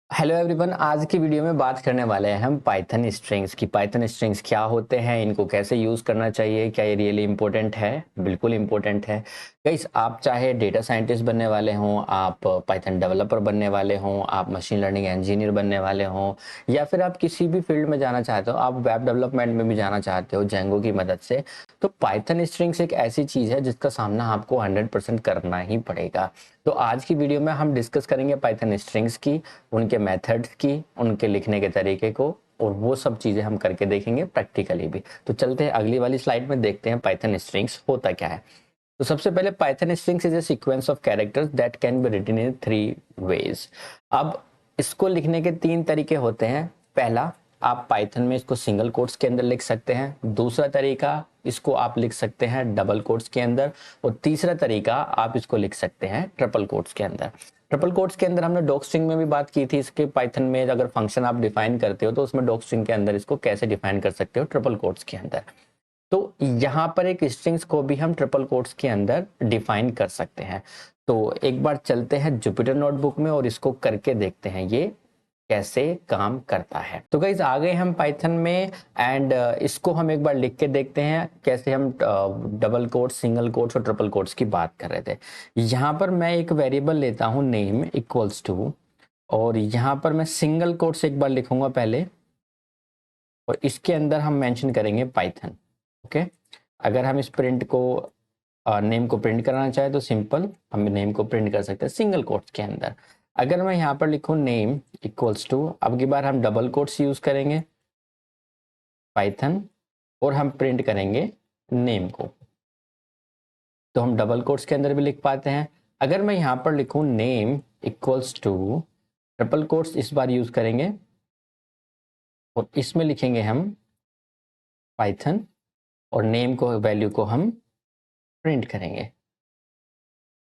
Hello everyone, आज की video में बात करने वाले हैं हम पाइथन स्ट्रिंग्स की। पाइथन स्ट्रिंग्स क्या होते हैं, इनको कैसे यूज़ करना चाहिए, क्या ये रियली इंपॉर्टेंट है? बिल्कुल इंपॉर्टेंट है गाइस। आप चाहे डेटा साइंटिस्ट बनने वाले हों, आप पाइथन डेवलपर बनने वाले हों, आप मशीन लर्निंग इंजीनियर बनने वाले हों, या फिर आप किसी भी फील्ड में जाना चाहते हो, आप वेब डेवलपमेंट में भी जाना चाहते हो जेंगो की मदद से, तो पाइथन स्ट्रिंग्स एक ऐसी चीज़ है जिसका सामना आपको 100% करना ही पड़ेगा। तो आज की वीडियो में हम डिस्कस करेंगे पाइथन स्ट्रिंग्स की, उनके मेथड्स की, उनके लिखने के तरीके को, और वो सब चीजें हम करके देखेंगे प्रैक्टिकली भी। तो चलते हैं अगली वाली स्लाइड में, देखते हैं पाइथन स्ट्रिंग्स होता क्या है। तो सबसे पहले Python strings is a sequence of characters that can be written in 3 ways. अब इसको लिखने के 3 तरीके होते हैं। पहला, आप पाइथन में इसको सिंगल कोट्स के अंदर लिख सकते हैं। दूसरा तरीका, इसको आप लिख सकते हैं डबल कोट्स के अंदर। और तीसरा तरीका, आप इसको लिख सकते हैं ट्रिपल कोट्स के अंदर। ट्रिपल कोट्स के अंदर हमने डॉक्स्ट्रिंग में भी बात की थी। इसके पाइथन में अगर फंक्शन आप डिफाइन करते हो तो उसमें डॉक्स्ट्रिंग के अंदर इसको कैसे डिफाइन कर सकते हो ट्रिपल कोट्स के अंदर। तो यहाँ पर एक स्ट्रिंग्स को भी हम ट्रिपल कोट्स के अंदर डिफाइन कर सकते हैं। तो एक बार चलते हैं जुपिटर नोटबुक में और इसको करके देखते हैं ये कैसे काम करता है। तो गाइस आ गए हम पाइथन में, एंड इसको हम एक बार लिख के देखते हैं कैसे हम डबल कोट्स, सिंगल कोट्स और ट्रिपल कोट्स की बात कर रहे थे। यहाँ पर मैं एक वेरिएबल लेता हूँ नेम इक्वल्स टू, और यहाँ पर मैं सिंगल कोट्स एक बार लिखूंगा पहले, और इसके अंदर हम मेंशन करेंगे पाइथन। ओके, अगर हम इस प्रिंट को नेम को प्रिंट कराना चाहे तो सिंपल हम नेम को प्रिंट कर सकते हैं सिंगल कोट्स के अंदर। अगर मैं यहाँ पर लिखूं नेम इक्वल्स टू, अब की बार हम डबल कोट्स यूज करेंगे पाइथन, और हम प्रिंट करेंगे नेम को, तो हम डबल कोट्स के अंदर भी लिख पाते हैं। अगर मैं यहाँ पर लिखूं name equals to triple quotes, इस बार यूज करेंगे और इसमें लिखेंगे हम पाइथन, और नेम को वैल्यू को हम प्रिंट करेंगे।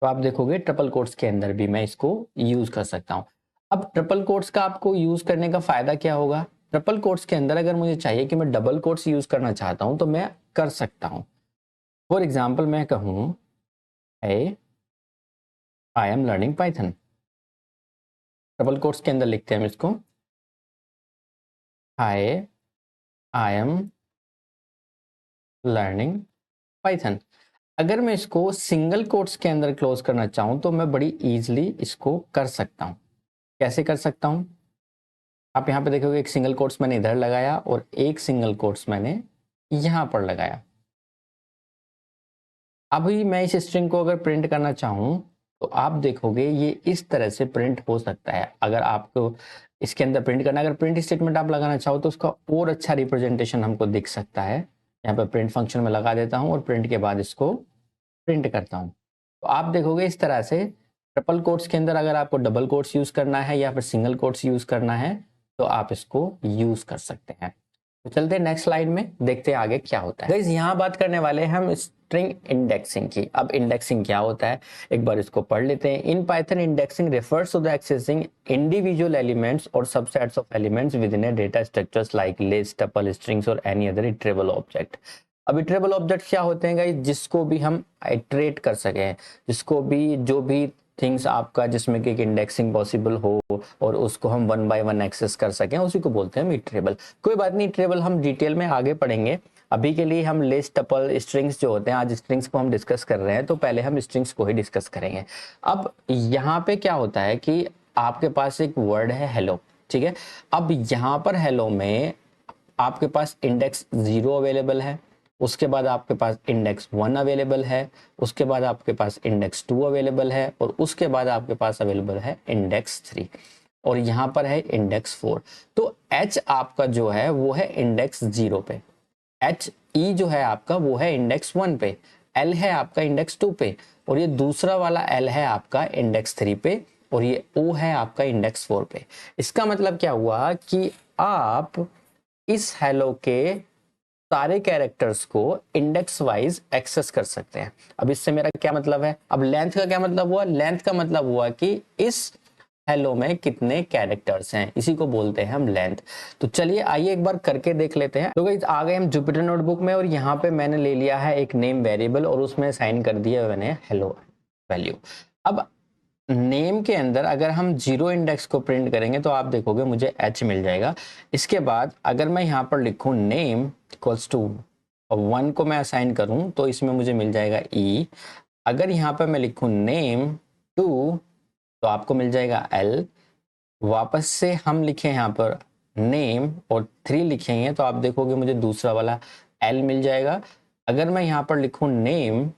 तो आप देखोगे ट्रिपल कोट्स के अंदर भी मैं इसको यूज कर सकता हूं। अब ट्रिपल कोट्स का आपको यूज करने का फायदा क्या होगा? ट्रिपल कोट्स के अंदर अगर मुझे चाहिए कि मैं डबल कोट्स यूज करना चाहता हूं तो मैं कर सकता हूं। फॉर एग्जाम्पल मैं कहूं I am learning Python, triple quotes के अंदर लिखते हैं हम इसको, आई एम लर्निंग पाइथन। अगर मैं इसको सिंगल कोट्स के अंदर क्लोज करना चाहूं तो मैं बड़ी इजीली इसको कर सकता हूं। कैसे कर सकता हूं? आप यहां पे देखोगे एक सिंगल कोट्स मैंने इधर लगाया और एक सिंगल कोट्स मैंने यहां पर लगाया। अभी मैं इस स्ट्रिंग को अगर प्रिंट करना चाहूं तो आप देखोगे ये इस तरह से प्रिंट हो सकता है। अगर आपको इसके अंदर प्रिंट करना, अगर प्रिंट स्टेटमेंट आप लगाना चाहो तो उसका और अच्छा रिप्रेजेंटेशन हमको दिख सकता है। यहाँ पे प्रिंट फंक्शन में लगा देता हूँ और प्रिंट के बाद इसको प्रिंट करता हूँ, तो आप देखोगे इस तरह से ट्रिपल कोट्स के अंदर अगर आपको डबल कोट्स यूज करना है या फिर सिंगल कोट्स यूज करना है तो आप इसको यूज कर सकते हैं। तो चलते हैं नेक्स्ट स्लाइड में, देखते हैं आगे क्या होता है। गाइस यहाँ बात करने वाले हैं हम स्ट्रिंग इंडेक्सिंग की। अब इंडेक्सिंग क्या होता है एक बार इसको पढ़ लेते हैं। In Python indexing refers to the accessing individual elements और subsets of elements with in a data structures like list, tuple, strings और एनी अदर इटरेबल ऑब्जेक्ट। अब इटरेबल ऑब्जेक्ट क्या होते हैं गाइस? जिसको भी हम इटरेट कर सके, जिसको भी जो भी थिंग्स आपका जिसमें कि इंडेक्सिंग पॉसिबल हो और उसको हम 1 बाय 1 एक्सेस कर सकें, उसी को बोलते हैं इटरेबल। कोई बात नहीं, इटरेबल हम डिटेल में आगे पढ़ेंगे। अभी के लिए हम लिस्ट, टपल, स्ट्रिंग्स जो होते हैं, आज स्ट्रिंग्स को हम डिस्कस कर रहे हैं तो पहले हम स्ट्रिंग्स को ही डिस्कस करेंगे। अब यहाँ पे क्या होता है कि आपके पास एक वर्ड है हेलो, ठीक है। अब यहाँ पर हेलो में आपके पास इंडेक्स 0 अवेलेबल है, उसके बाद आपके पास इंडेक्स 1 अवेलेबल है, उसके बाद आपके पास इंडेक्स 2 अवेलेबल है, और उसके बाद आपके पास अवेलेबल है इंडेक्स 3, और यहाँ पर है इंडेक्स 4। तो H आपका जो है वो है इंडेक्स 0 पे, एच ई जो है आपका वो है इंडेक्स 1 पे, एल है आपका इंडेक्स 2 पे, और ये दूसरा वाला एल है आपका इंडेक्स 3 पे, और ये ओ है आपका इंडेक्स 4 पे। इसका मतलब क्या हुआ कि आप इस हेलो के सारे कैरेक्टर्स को इंडेक्स वाइज एक्सेस कर सकते हैं। अब इससे मेरा क्या मतलब है? अब लेंथ का क्या मतलब हुआ? लेंथ का मतलब हुआ कि इस हेलो में कितने कैरेक्टर्स हैं, इसी को बोलते हैं हम लेंथ। तो चलिए आइए एक बार करके देख लेते हैं। तो गाइस आ गए हम जुपिटर नोटबुक में और यहाँ पे मैंने ले लिया है एक नेम वेरिएबल और उसमें साइन कर दिया मैंने हेलो वैल्यू। अब नेम के अंदर अगर हम जीरो इंडेक्स को प्रिंट करेंगे तो आप देखोगे मुझे एच मिल जाएगा। इसके बाद अगर मैं यहाँ पर लिखूँ नेम इक्वल्स टू 1 को मैं असाइन करूँ तो इसमें मुझे मिल जाएगा ई। अगर यहाँ पर मैं लिखूँ नेम 2 तो आपको मिल जाएगा एल। वापस से हम लिखें यहाँ पर नेम और 3 लिखेंगे तो आप देखोगे मुझे दूसरा वाला एल मिल जाएगा। अगर मैं यहाँ पर लिखूँ नेम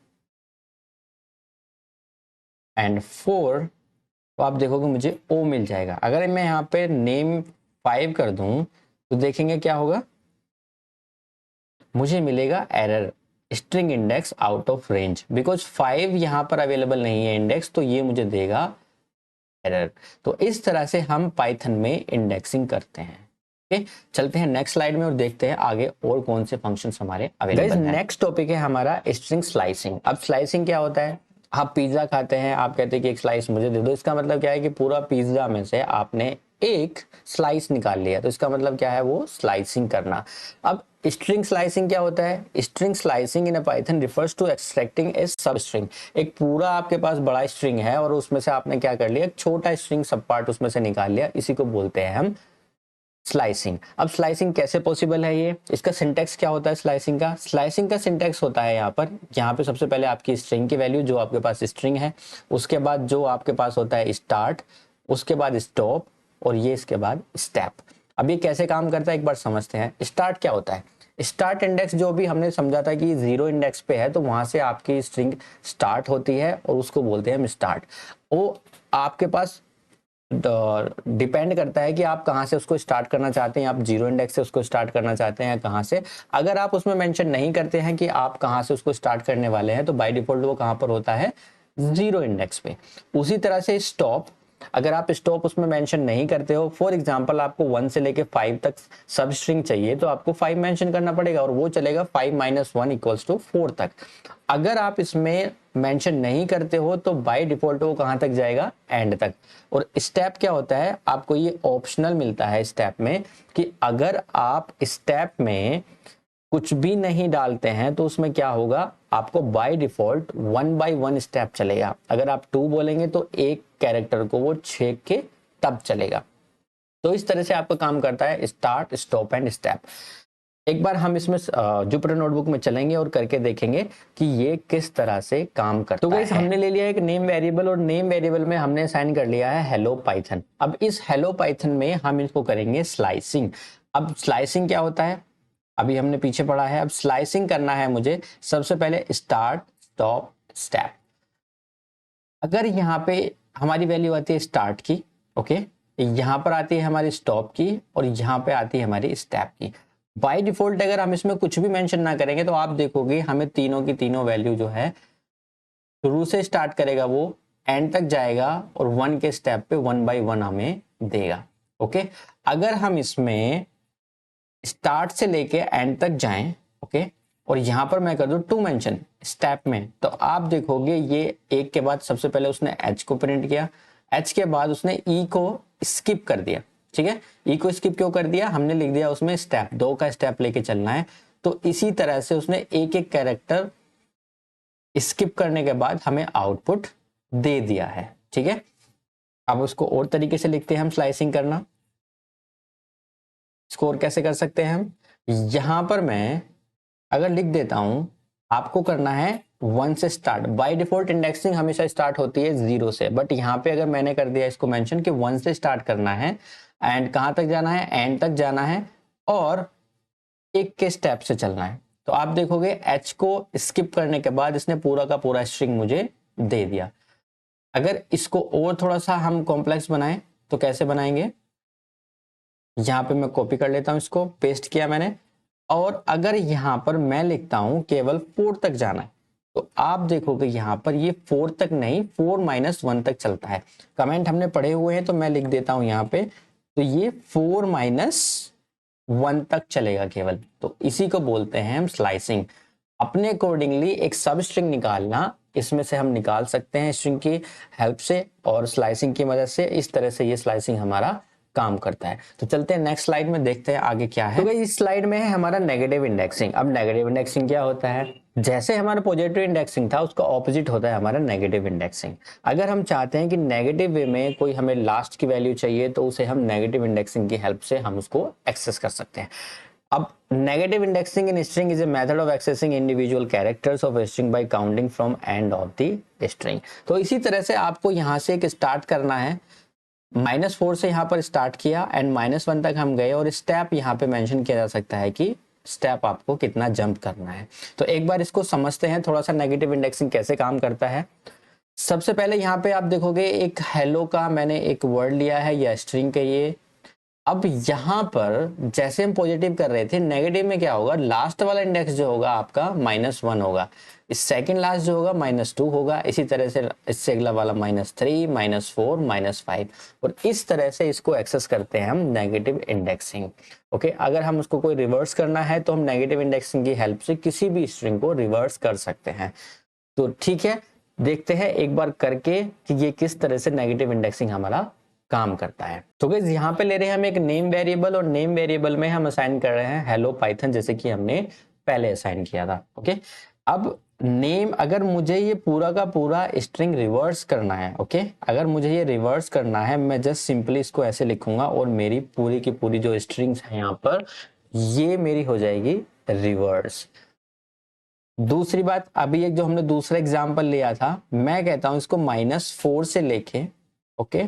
एंड 4 तो आप देखोगे मुझे ओ मिल जाएगा। अगर मैं यहाँ पे नेम 5 कर दूं तो देखेंगे क्या होगा, मुझे मिलेगा error string index out of range, because 5 यहाँ पर अवेलेबल नहीं है इंडेक्स, तो ये मुझे देगा एरर। तो इस तरह से हम पाइथन में इंडेक्सिंग करते हैं। ओके, चलते हैं नेक्स्ट स्लाइड में और देखते हैं आगे और कौन से फंक्शंस हमारे अवेलेबल हैं। नेक्स्ट टॉपिक है हमारा स्ट्रिंग स्लाइसिंग। अब स्लाइसिंग क्या होता है, आप पिज्जा खाते हैं, आप कहते हैं कि एक स्लाइस मुझे दे दो। इसका मतलब क्या है कि पूरा पिज्जा में से आपने एक स्लाइस निकाल लिया, तो इसका मतलब क्या है, वो स्लाइसिंग करना। अब स्ट्रिंग स्लाइसिंग क्या होता है, string slicing in a Python refers to extracting a substring. एक पूरा आपके पास बड़ा स्ट्रिंग है और उसमें से आपने क्या कर लिया, एक छोटा स्ट्रिंग सब पार्ट उसमें से निकाल लिया, इसी को बोलते हैं हम स्लाइसिंग। अब स्लाइसिंग कैसे पॉसिबल है, ये इसका सिंटेक्स क्या होता है स्लाइसिंग का। स्लाइसिंग का सिंटेक्स होता है यहाँ पे सबसे पहले आपकी स्ट्रिंग की वैल्यू, जो आपके पास स्ट्रिंग है, उसके बाद जो आपके पास होता है स्टार्ट, उसके बाद स्टॉप और ये इसके बाद स्टेप। अब ये कैसे काम करता है एक बार समझते हैं। स्टार्ट क्या होता है, स्टार्ट इंडेक्स जो भी हमने समझा था कि 0 इंडेक्स पे है तो वहां से आपकी स्ट्रिंग स्टार्ट होती है और उसको बोलते हैं हम स्टार्ट। वो आपके पास डिपेंड करता है कि आप कहां से उसको स्टार्ट करना चाहते हैं, आप 0 इंडेक्स से उसको स्टार्ट करना चाहते हैं या कहां से। अगर आप उसमें मेंशन नहीं करते हैं कि आप कहां से उसको स्टार्ट करने वाले हैं तो बाय डिफॉल्ट वो कहां पर होता है, 0 इंडेक्स पे। उसी तरह से स्टॉप, अगर आप स्टॉप उसमें मेंशन नहीं करते हो, फॉर एग्जांपल आपको 1 से लेके 5 तक सब स्ट्रिंग चाहिए तो आपको 5 मेंशन करना पड़ेगा और वो चलेगा 5 - 1 = 4 तक। अगर आप इसमें मेंशन नहीं करते हो तो बाय डिफॉल्ट वो कहां तक जाएगा, एंड तक। और स्टेप क्या होता है, आपको ये ऑप्शनल मिलता है स्टेप में कि अगर आप स्टेप में कुछ भी नहीं डालते हैं तो उसमें क्या होगा, आपको बाय डिफॉल्ट 1 by 1 स्टेप चलेगा। अगर आप 2 बोलेंगे तो एक कैरेक्टर को वो छेक के तब चलेगा। तो इस तरह से आपका काम करता है स्टार्ट, स्टॉप एंड स्टेप। एक बार हम इसमें जुपिटर नोटबुक में चलेंगे और करके देखेंगे कि ये किस तरह से काम करता है। तो गाइस हमने ले लिया एक नेम वेरिएबल और नेम वेरिएबल में हमने असाइन कर लिया है हेलो पाइथन। अब इस हेलो पाइथन में हम इसको करेंगे स्लाइसिंग। अब स्लाइसिंग क्या होता है, अभी हमने पीछे पढ़ा है। अब स्लाइसिंग करना है मुझे, सबसे पहले स्टार्ट, स्टॉप, स्टेप। अगर यहाँ पे हमारी वैल्यू आती है स्टार्ट की, ओके, यहाँ पर आती है हमारी स्टॉप की और यहाँ पे आती है हमारी स्टेप की। बाय डिफॉल्ट अगर हम इसमें कुछ भी मेंशन ना करेंगे तो आप देखोगे हमें तीनों की तीनों वैल्यू जो है, शुरू से स्टार्ट करेगा वो एंड तक जाएगा और 1 के स्टेप पे 1 by 1 हमें देगा। ओके, अगर हम इसमें स्टार्ट से लेके एंड तक जाएं, ओके, और यहां पर मैं कर दूं 2 मेंशन स्टेप में, तो आप देखोगे ये एक के बाद सबसे पहले उसने एच को प्रिंट किया, एच के बाद उसने ई को स्किप कर दिया। ठीक है, ई को स्किप क्यों कर दिया, हमने लिख दिया उसमें स्टेप 2 का स्टेप लेके चलना है। तो इसी तरह से उसने एक एक कैरेक्टर स्किप करने के बाद हमें आउटपुट दे दिया है। ठीक है, अब उसको और तरीके से लिखते हैं हम स्लाइसिंग करना। स्कोर कैसे कर सकते हैं हम, यहां पर मैं अगर लिख देता हूं, आपको करना है 1 से स्टार्ट। बाय डिफॉल्ट इंडेक्सिंग हमेशा स्टार्ट होती है 0 से, बट यहां पे अगर मैंने कर दिया इसको मेंशन कि 1 से स्टार्ट करना है एंड कहां तक जाना है, एंड तक जाना है और एक के स्टेप से चलना है। तो आप देखोगे एच को स्किप करने के बाद इसने पूरा का पूरा स्ट्रिंग मुझे दे दिया। अगर इसको और थोड़ा सा हम कॉम्प्लेक्स बनाएं तो कैसे बनाएंगे, यहां पे मैं कॉपी कर लेता हूं, इसको पेस्ट किया मैंने, और अगर यहां पर मैं लिखता हूं केवल 4 तक जाना है तो आप देखोगे यहां पर ये 4 तक नहीं 4 - 1 तक चलता है। कमेंट हमने पढ़े हुए हैं तो मैं लिख देता हूं यहां पे, तो ये 4 - 1 तक चलेगा केवल। तो इसी को बोलते हैं हम स्लाइसिंग। अपने अकॉर्डिंगली एक सब स्ट्रिंग निकालना इसमें से हम निकाल सकते हैं स्ट्रिंग की हेल्प से और स्लाइसिंग की मदद से। इस तरह से ये स्लाइसिंग हमारा काम करता है। तो चलते हैं नेक्स्ट स्लाइड में, देखते हैं आगे क्या है। तो इस स्लाइड में है हमारा नेगेटिव इंडेक्सिंग। अब नेगेटिव इंडेक्सिंग क्या होता है? जैसे हमारा पॉजिटिव इंडेक्सिंग था उसका ऑपोजिट होता है हमारा नेगेटिव इंडेक्सिंग। अगर हम चाहते हैं कि नेगेटिव वे में कोई हमें लास्ट की वैल्यू चाहिए तो उसे हम नेगेटिव इंडेक्सिंग की हेल्प से हम उसको एक्सेस कर सकते हैं। अब negative indexing in string is a method of accessing individual characters of string bye counting from end of the string. तो इसी तरह से आपको यहाँ से एक स्टार्ट करना है। -4 से यहाँ पर स्टार्ट किया एंड -1 तक हम गए और स्टेप यहाँ पे मेंशन किया जा सकता है कि स्टेप आपको कितना जंप करना है। तो एक बार इसको समझते हैं थोड़ा सा, नेगेटिव इंडेक्सिंग कैसे काम करता है। सबसे पहले यहाँ पे आप देखोगे एक हेलो का मैंने एक वर्ड लिया है या स्ट्रिंग के ये। अब यहाँ पर जैसे हम पॉजिटिव कर रहे थे, नेगेटिव में क्या होगा, लास्ट वाला इंडेक्स जो होगा आपका -1 होगा, इस सेकंड लास्ट जो होगा -2 होगा, इसी तरह से इससे अगला वाला -3, -4, -5 और इस तरह से इसको एक्सेस करते हैं हम नेगेटिव इंडेक्सिंग। ओके, अगर हम उसको कोई रिवर्स करना है तो हम नेगेटिव इंडेक्सिंग की हेल्प से किसी भी स्ट्रिंग को रिवर्स कर सकते हैं। तो ठीक है, देखते हैं एक बार करके कि ये किस तरह से नेगेटिव इंडेक्सिंग हमारा काम करता है। तो गाइस यहाँ पे ले रहे हैं हम एक नेम वेरिएबल और नेम वेरिएबल में हम असाइन कर रहे हैं हेलो पाइथन, जैसे कि हमने पहले असाइन किया था। ओके, अब नेम, अगर मुझे ये पूरा का पूरा स्ट्रिंग रिवर्स करना है, ओके, अगर मुझे ये रिवर्स करना है, मैं जस्ट सिंपली इसको ऐसे लिखूंगा और मेरी पूरी की पूरी जो स्ट्रिंग्स है यहाँ पर ये मेरी हो जाएगी रिवर्स। दूसरी बात, अभी एक जो हमने दूसरा एग्जाम्पल लिया था, मैं कहता हूं इसको -4 से लेके ओके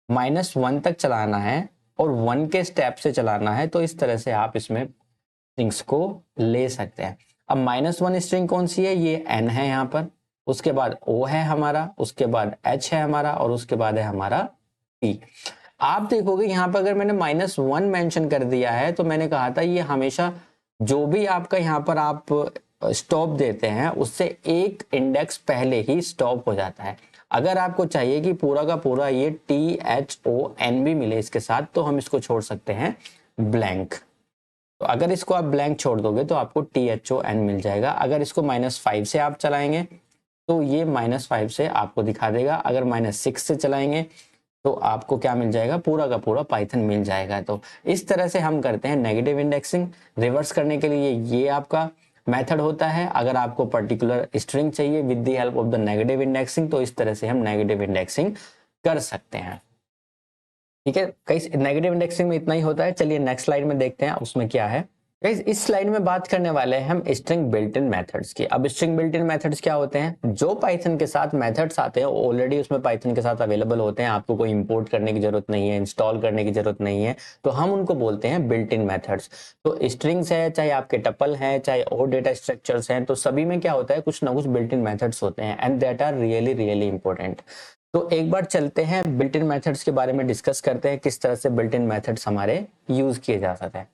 -1 तक चलाना है और 1 के स्टेप से चलाना है। तो इस तरह से आप इसमें स्ट्रिंग्स को ले सकते हैं। अब -1 स्ट्रिंग कौन सी है, ये n है यहाँ पर, उसके बाद o है हमारा, उसके बाद h है हमारा और उसके बाद है हमारा p। आप देखोगे यहाँ पर अगर मैंने -1 मेंशन कर दिया है तो मैंने कहा था ये हमेशा जो भी आपका यहाँ पर आप स्टॉप देते हैं उससे एक इंडेक्स पहले ही स्टॉप हो जाता है। अगर आपको चाहिए कि पूरा का पूरा ये THON भी मिले इसके साथ तो हम इसको छोड़ सकते हैं ब्लैंक। तो अगर इसको आप ब्लैंक छोड़ दोगे तो आपको THON मिल जाएगा। अगर इसको -5 से आप चलाएंगे तो ये -5 से आपको दिखा देगा। अगर -6 से चलाएंगे तो आपको क्या मिल जाएगा, पूरा का पूरा पाइथन मिल जाएगा। तो इस तरह से हम करते हैं नेगेटिव इंडेक्सिंग। रिवर्स करने के लिए ये आपका मेथड होता है। अगर आपको पर्टिकुलर स्ट्रिंग चाहिए with the help of the negative indexing तो इस तरह से हम नेगेटिव इंडेक्सिंग कर सकते हैं। ठीक है गाइस, नेगेटिव इंडेक्सिंग में इतना ही होता है। चलिए नेक्स्ट स्लाइड में देखते हैं उसमें क्या है। गाइस इस स्लाइड में बात करने वाले हैं हम स्ट्रिंग बिल्ट इन मेथड्स की। अब स्ट्रिंग बिल्ट इन मेथड्स क्या होते हैं, जो पाइथन के साथ मेथड्स आते हैं ऑलरेडी उसमें पाइथन के साथ अवेलेबल होते हैं, आपको कोई इंपोर्ट करने की जरूरत नहीं है, इंस्टॉल करने की जरूरत नहीं है, तो हम उनको बोलते हैं बिल्ट इन मेथड्स। तो स्ट्रिंग्स है, चाहे आपके टपल है, चाहे और डेटा स्ट्रक्चर्स हैं, तो सभी में क्या होता है, कुछ ना कुछ बिल्ट इन मेथड्स होते हैं and that are really really important. तो एक बार चलते हैं बिल्ट इन मेथड्स के बारे में डिस्कस करते हैं, किस तरह से बिल्ट इन मेथड्स हमारे यूज किए जा सकते हैं।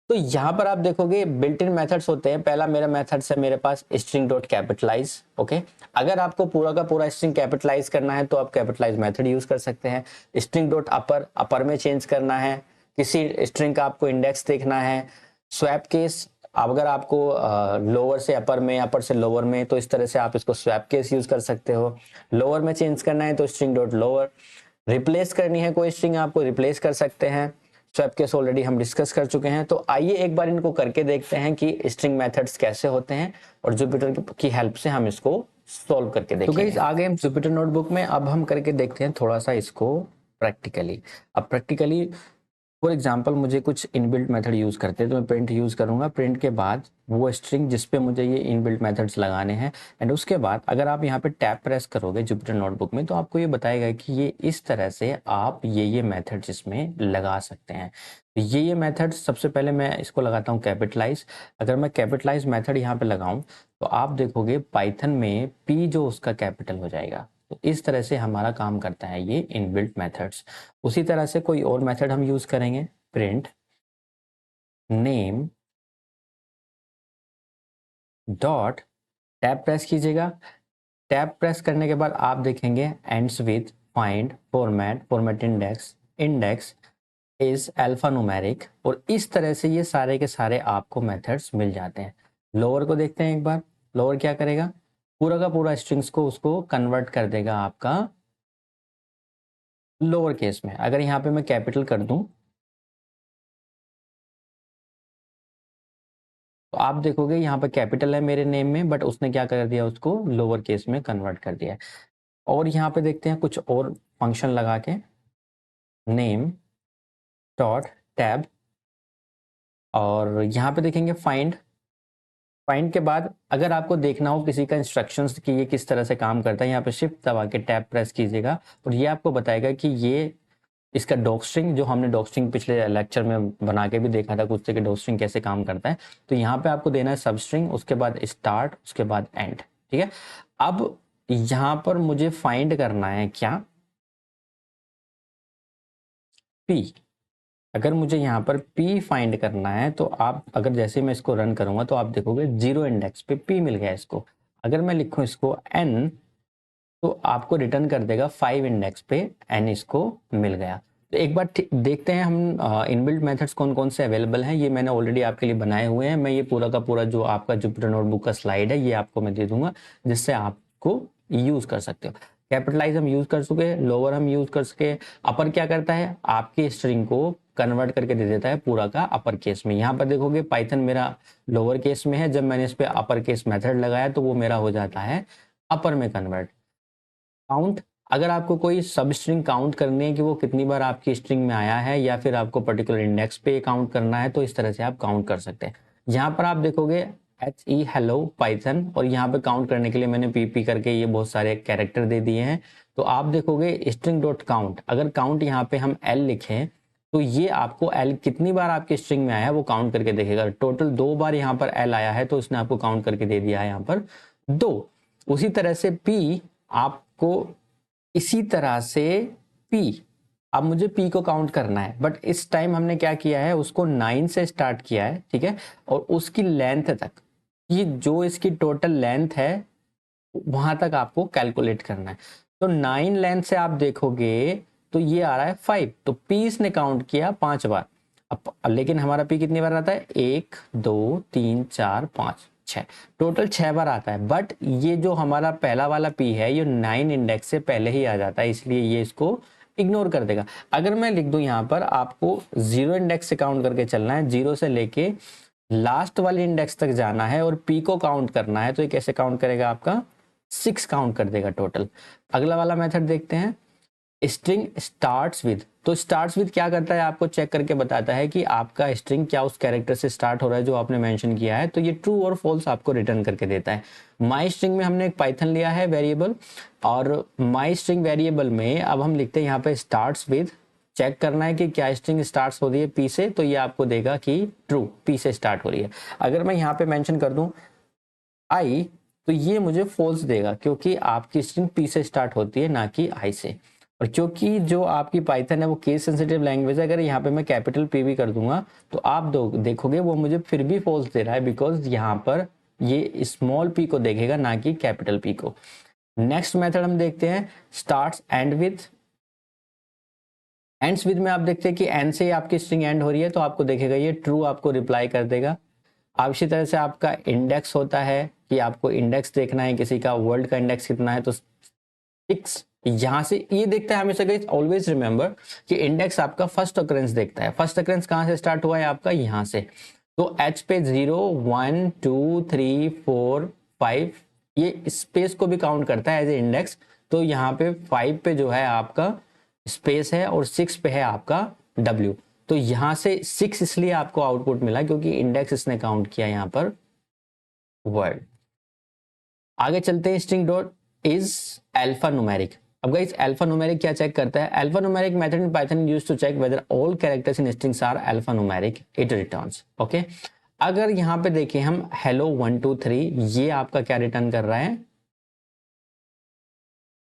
तो यहाँ पर आप देखोगे बिल्ट इन मेथड्स होते हैं। पहला मेरा मेथड्स है मेरे पास स्ट्रिंग डॉट कैपिटलाइज। ओके, अगर आपको पूरा का पूरा स्ट्रिंग कैपिटलाइज करना है तो आप कैपिटलाइज मेथड यूज कर सकते हैं। स्ट्रिंग डॉट अपर, अपर में चेंज करना है, किसी स्ट्रिंग का आपको इंडेक्स देखना है। स्वैप केस, अगर आपको लोअर से अपर में, अपर से लोअर में, तो इस तरह से आप इसको स्वैप केस यूज कर सकते हो। लोअर में चेंज करना है तो स्ट्रिंग डॉट लोअर। रिप्लेस करनी है कोई स्ट्रिंग, आपको रिप्लेस कर सकते हैं। स्वैप केस ऑलरेडी हम डिस्कस कर चुके हैं। तो आइए एक बार इनको करके देखते हैं कि स्ट्रिंग मेथड्स कैसे होते हैं और जुपिटर की हेल्प से हम इसको सॉल्व करके देखेंगे। तो गाइस आगे हम जुपिटर नोटबुक में अब हम करके देखते हैं थोड़ा सा इसको प्रैक्टिकली। अब प्रैक्टिकली फॉर एग्जाम्पल मुझे कुछ इनबिल्ट मेथड यूज करते हैं तो मैं प्रिंट यूज करूंगा। प्रिंट के बाद वो स्ट्रिंग जिस पे मुझे ये इनबिल्ट मेथड्स लगाने हैं एंड उसके बाद अगर आप यहाँ पे टैब प्रेस करोगे जुपिटर नोटबुक में तो आपको ये बताएगा कि ये इस तरह से आप ये मेथड्स इसमें लगा सकते हैं। तो ये मेथड्स सबसे पहले मैं इसको लगाता हूँ कैपिटलाइज। अगर मैं कैपिटलाइज मेथड यहाँ पे लगाऊं तो आप देखोगे पाइथन में पी जो उसका कैपिटल हो जाएगा। तो इस तरह से हमारा काम करता है ये इनबिल्ट मेथड्स। उसी तरह से कोई और मेथड हम यूज करेंगे, print name dot, tab press कीजिएगा। टैब प्रेस करने के बाद आप देखेंगे ends with find format, format index, index is alpha numeric और इस तरह से ये सारे के सारे आपको मेथड्स मिल जाते हैं। लोअर को देखते हैं एक बार। लोअर क्या करेगा, पूरा का पूरा स्ट्रिंग्स को उसको कन्वर्ट कर देगा आपका लोअर केस में। अगर यहाँ पे मैं कैपिटल कर दूं तो आप देखोगे यहाँ पे कैपिटल है मेरे नेम में, बट उसने क्या कर दिया, उसको लोअर केस में कन्वर्ट कर दिया है। और यहाँ पे देखते हैं कुछ और फंक्शन लगा के, नेम डॉट टैब, और यहाँ पे देखेंगे फाइंड। फाइंड के बाद अगर आपको देखना हो किसी का इंस्ट्रक्शंस कि ये किस तरह से काम करता है, यहाँ पे शिफ्ट दबा के टैब प्रेस कीजिएगा और ये आपको बताएगा कि ये इसका डॉकस्ट्रिंग, जो हमने डॉकस्ट्रिंग पिछले लेक्चर में बना के भी देखा था कुछ से कि डॉकस्ट्रिंग कैसे काम करता है। तो यहाँ पे आपको देना है सबस्ट्रिंग, उसके बाद स्टार्ट, उसके बाद एंड। ठीक है, अब यहाँ पर मुझे फाइंड करना है क्या, पी। अगर मुझे यहाँ पर p फाइंड करना है तो आप अगर जैसे मैं इसको रन करूंगा तो आप देखोगे 0 इंडेक्स पे p मिल गया इसको। अगर मैं लिखूं इसको n तो आपको रिटर्न कर देगा 5 इंडेक्स पे n इसको मिल गया। तो एक बार देखते हैं हम इनबिल्ट मेथड्स कौन कौन से अवेलेबल हैं। ये मैंने ऑलरेडी आपके लिए बनाए हुए हैं। मैं ये पूरा का पूरा जो आपका जुपिटर नोटबुक का स्लाइड है ये आपको मैं दे दूंगा, जिससे आपको यूज कर सकते हो। कैपिटलाइज हम यूज कर सके, लोअर हम यूज कर सके। अपर क्या करता है, आपके स्ट्रिंग को कन्वर्ट करके दे देता है पूरा का अपर केस में। यहाँ पर देखोगे पाइथन मेरा लोअर केस में है, जब मैंने इस पे अपर केस मेथड लगाया तो वो मेरा हो जाता है अपर में कन्वर्ट। काउंट, अगर आपको कोई सब स्ट्रिंग काउंट करनी है कि वो कितनी बार आपकी स्ट्रिंग में आया है या फिर आपको पर्टिकुलर इंडेक्स पे काउंट करना है, तो इस तरह से आप काउंट कर सकते हैं। यहाँ पर आप देखोगे HE हेलो पाइथन, और यहाँ पे काउंट करने के लिए मैंने PP करके ये बहुत सारे कैरेक्टर दे दिए हैं। तो आप देखोगे स्ट्रिंग डॉट काउंट, अगर काउंट यहाँ पे हम L लिखें तो ये आपको L कितनी बार आपकी स्ट्रिंग में आया है वो काउंट करके देखेगा। टोटल 2 बार यहाँ पर L आया है तो इसने आपको काउंट करके दे दिया है यहाँ पर 2। उसी तरह से P, आपको इसी तरह से P, अब मुझे P को काउंट करना है, बट इस टाइम हमने क्या किया है, उसको 9 से स्टार्ट किया है। ठीक है, और उसकी लेंथ तक, ये जो इसकी टोटल लेंथ है वहां तक आपको कैलकुलेट करना है। तो 9 लेंथ से आप देखोगे तो ये आ रहा है 5, तो P इसने काउंट किया 5 बार। अब लेकिन हमारा P कितनी बार आता है, 1 2 3 4 5 6, टोटल 6 बार आता है। बट ये जो हमारा पहला वाला P है ये 9 इंडेक्स से पहले ही आ जाता है, इसलिए ये इसको इग्नोर कर देगा। अगर मैं लिख दूं यहाँ पर आपको 0 इंडेक्स से काउंट करके चलना है, 0 से लेके लास्ट वाले इंडेक्स तक जाना है और P को काउंट करना है, तो ये कैसे काउंट करेगा, आपका 6 काउंट कर देगा टोटल। अगला वाला मेथड देखते हैं, स्ट्रिंग स्टार्ट्स विद। तो स्टार्ट्स विद क्या करता है, आपको चेक करके बताता है कि आपका स्ट्रिंग क्या उस कैरेक्टर से स्टार्ट हो रहा है जो आपने मेंशन किया है। तो ये ट्रू और फॉल्स आपको रिटर्न करके देता है। माई स्ट्रिंग में हमने एक पाइथन लिया है वेरिएबल, और माई स्ट्रिंग वेरिएबल में अब हम लिखते हैं यहाँ पे स्टार्ट्स विद। चेक करना है कि क्या स्ट्रिंग स्टार्ट हो रही है P से, तो ये आपको देगा कि ट्रू, P से स्टार्ट हो रही है। अगर मैं यहाँ पे मेंशन कर दूं I, तो ये मुझे फॉल्स देगा क्योंकि आपकी स्ट्रिंग P से स्टार्ट होती है ना कि I से। और क्योंकि जो आपकी पाइथन है वो केस सेंसिटिव लैंग्वेज है, अगर यहाँ पे मैं कैपिटल P भी कर दूंगा तो आप देखोगे वो मुझे फिर भी फॉल्स दे रहा है, बिकॉज यहाँ पर ये स्मॉल p को देखेगा ना कि कैपिटल P को। नेक्स्ट मेथड हम देखते हैं starts and with. Ends with में आप देखते हैं कि एंड से आपकी स्ट्रिंग एंड हो रही है तो आपको देखेगा ये ट्रू आपको रिप्लाई कर देगा। अब इसी तरह से आपका इंडेक्स होता है कि आपको इंडेक्स देखना है किसी का, वर्ल्ड का इंडेक्स कितना है, तो 6 यहां से ये देखता है हमेशा। गाइस ऑलवेज रिमेंबर कि इंडेक्स आपका फर्स्ट अकरेंस देखता है। फर्स्ट अकरेंस कहां से स्टार्ट हुआ है आपका, यहां से। तो H पे 0 1 2 3 4 5, ये स्पेस को भी काउंट करता है एज ए इंडेक्स। तो यहाँ पे 5 पे जो है आपका स्पेस है और 6 पे है आपका W। तो यहां से 6 इसलिए आपको आउटपुट मिला क्योंकि इंडेक्स इसने काउंट किया यहाँ पर वर्ड। आगे चलते हैं, string dot is alphanumeric. अब गाइस अल्फा न्यूमेरिक क्या चेक करता है, alphanumeric method in Python used to check whether all characters in strings are alphanumeric, it returns. Okay, अगर यहाँ पे देखें हम हेलो 1 2 3, ये आपका क्या रिटर्न कर रहा है,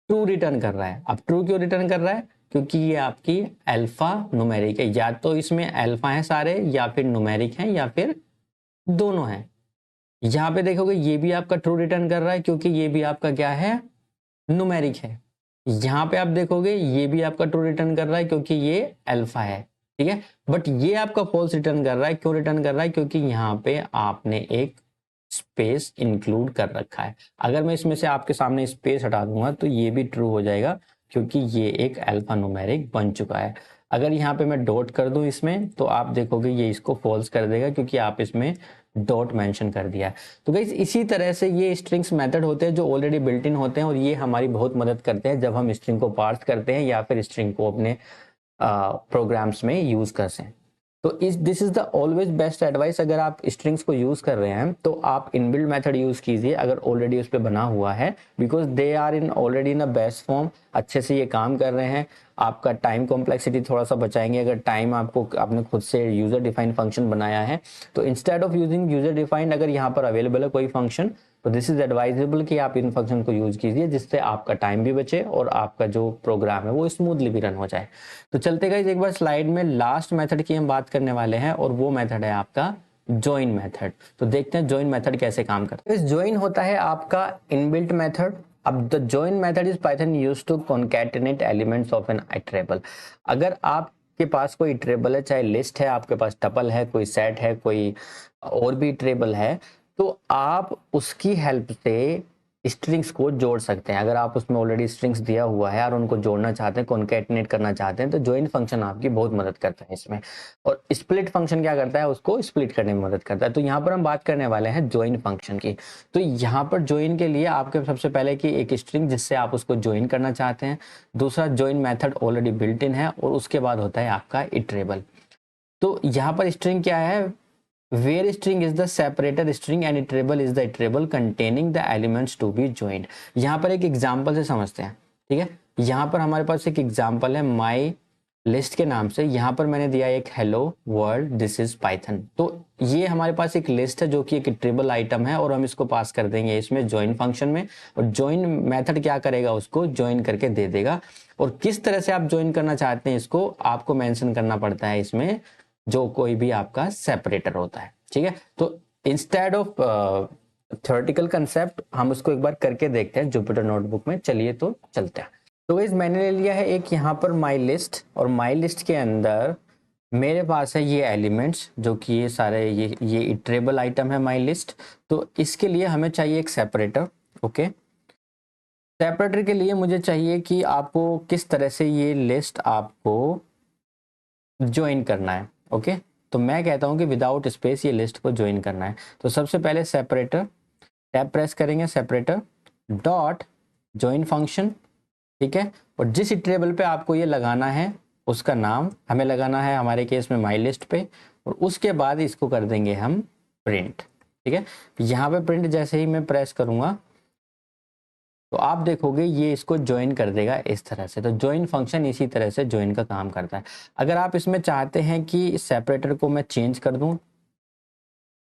ट्रू रिटर्न कर रहा है। अब ट्रू क्यों रिटर्न कर रहा है, क्योंकि ये आपकी अल्फा न्यूमेरिक है, या तो इसमें अल्फा है सारे या फिर न्यूमेरिक है या फिर दोनों है। यहाँ पे देखोगे ये भी आपका ट्रू रिटर्न कर रहा है क्योंकि ये भी आपका क्या है, न्यूमेरिक है। यहाँ पे आप देखोगे ये भी आपका ट्रू रिटर्न कर रहा है क्योंकि ये अल्फा है। ठीक है, बट ये आपका फॉल्स रिटर्न कर रहा है। क्यों रिटर्न कर रहा है, क्योंकि यहाँ पे आपने एक स्पेस इंक्लूड कर रखा है। अगर मैं इसमें से आपके सामने स्पेस हटा दूंगा तो ये भी ट्रू हो जाएगा, क्योंकि ये एक अल्फा न्यूमेरिक बन चुका है। अगर यहाँ पे मैं डॉट कर दूं इसमें, तो आप देखोगे ये इसको फॉल्स कर देगा, क्योंकि आप इसमें डॉट मेंशन कर दिया है। तो गाइस इसी तरह से ये स्ट्रिंग्स मेथड होते हैं जो ऑलरेडी बिल्ट इन होते हैं, और ये हमारी बहुत मदद करते हैं जब हम स्ट्रिंग को पार्स करते हैं या फिर स्ट्रिंग को अपने प्रोग्राम्स में यूज कर सकें। तो this is the always best advice. अगर आप स्ट्रिंग्स को यूज कर रहे हैं तो आप इनबिल्ट मेथड यूज कीजिए अगर ऑलरेडी उस पर बना हुआ है, because they are in already in a best form. अच्छे से ये काम कर रहे हैं, आपका टाइम कॉम्प्लेक्सिटी थोड़ा सा बचाएंगे। अगर टाइम आपको आपने खुद से यूजर डिफाइंड फंक्शन बनाया है, तो instead of using user defined अगर यहाँ पर अवेलेबल है कोई फंक्शन, तो दिस इज एडवाइजेबल कि आप इन फंक्शन को यूज कीजिए, जिससे आपका टाइम भी बचे और आपका जो प्रोग्राम है वो स्मूथली भी रन हो जाए। तो चलते गाइस एक बार स्लाइड में लास्ट मेथड की हम बात करने वाले हैं, और वो मेथड है आपका ज्वाइन मेथड। तो देखते हैं ज्वाइन मेथड कैसे काम करता है। ज्वाइन होता है आपका इनबिल्ट मेथड। अब the join method is Python used to concatenate elements of an iterable. अगर आपके पास कोई इटरेबल है, चाहे लिस्ट है, आपके पास टपल है, कोई सेट है, कोई और भी इटरेबल है, तो आप उसकी हेल्प से स्ट्रिंग्स को जोड़ सकते हैं। अगर आप उसमें ऑलरेडी स्ट्रिंग्स दिया हुआ है और उनको जोड़ना चाहते हैं, कॉन्कैटिनेट करना चाहते हैं, तो ज्वाइन फंक्शन आपकी बहुत मदद करता है इसमें। और स्प्लिट फंक्शन क्या करता है, उसको स्प्लिट करने में मदद करता है। तो यहाँ पर हम बात करने वाले हैं ज्वाइन फंक्शन की। तो यहाँ पर ज्वाइन के लिए आपके सबसे पहले की एक स्ट्रिंग जिससे आप उसको ज्वाइन करना चाहते हैं, दूसरा join method already built in है, और उसके बाद होता है आपका इटरेबल। तो यहाँ पर स्ट्रिंग क्या है, where string is the separator string and iterable is the iterable containing the elements to be joined। यहाँ पर एक एग्जांपल से समझते हैं, ठीक है। यहाँ पर हमारे पास एक एग्जांपल है my list के नाम से। यहाँ पर मैंने दिया एक hello world this is python। तो ये हमारे पास एक लिस्ट है जो कि एक इटरेबल आइटम है, और हम इसको पास कर देंगे इसमें ज्वाइन फंक्शन में, और ज्वाइन मेथड क्या करेगा, उसको ज्वाइन करके दे देगा। और किस तरह से आप ज्वाइन करना चाहते हैं इसको आपको मेंशन करना पड़ता है इसमें, जो कोई भी आपका सेपरेटर होता है, ठीक है। तो इंस्टेड ऑफ थ्योरेटिकल कंसेप्ट हम उसको एक बार करके देखते हैं जुपिटर नोटबुक में। चलिए तो चलते हैं। तो गाइस मैंने ले लिया है एक यहाँ पर माई लिस्ट, और माई लिस्ट के अंदर मेरे पास है ये एलिमेंट्स, जो कि ये सारे ये इटरेबल आइटम है माई लिस्ट। तो इसके लिए हमें चाहिए एक सेपरेटर। ओके, सेपरेटर के लिए मुझे चाहिए कि आपको किस तरह से ये लिस्ट आपको ज्वाइन करना है। ओके, तो मैं कहता हूं कि विदाउट स्पेस ये लिस्ट को ज्वाइन करना है। तो सबसे पहले सेपरेटर टैब प्रेस करेंगे, सेपरेटर डॉट ज्वाइन फंक्शन, ठीक है। और जिस इटरेबल पे आपको ये लगाना है उसका नाम हमें लगाना है, हमारे केस में माई लिस्ट पे, और उसके बाद इसको कर देंगे हम प्रिंट, ठीक है। यहाँ पे प्रिंट जैसे ही मैं प्रेस करूंगा तो आप देखोगे ये इसको ज्वाइन कर देगा इस तरह से। तो ज्वाइन फंक्शन इसी तरह से ज्वाइन का काम करता है। अगर आप इसमें चाहते हैं कि सेपरेटर को मैं चेंज कर दूं,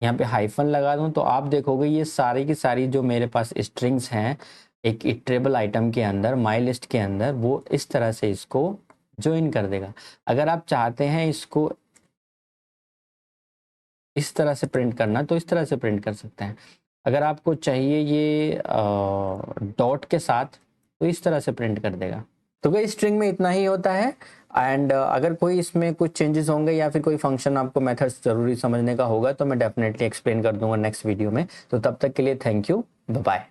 यहाँ पे हाइफन लगा दूं, तो आप देखोगे ये सारी की सारी जो मेरे पास स्ट्रिंग्स हैं एक इटरेबल आइटम के अंदर, माई लिस्ट के अंदर, वो इस तरह से इसको ज्वाइन कर देगा। अगर आप चाहते हैं इसको इस तरह से प्रिंट करना, तो इस तरह से प्रिंट कर सकते हैं। अगर आपको चाहिए ये डॉट के साथ, तो इस तरह से प्रिंट कर देगा। तो भाई स्ट्रिंग में इतना ही होता है। एंड अगर कोई इसमें कुछ चेंजेस होंगे या फिर कोई फंक्शन आपको मेथड्स जरूरी समझने का होगा, तो मैं डेफिनेटली एक्सप्लेन कर दूंगा नेक्स्ट वीडियो में। तो तब तक के लिए थैंक यू, बाय बाय।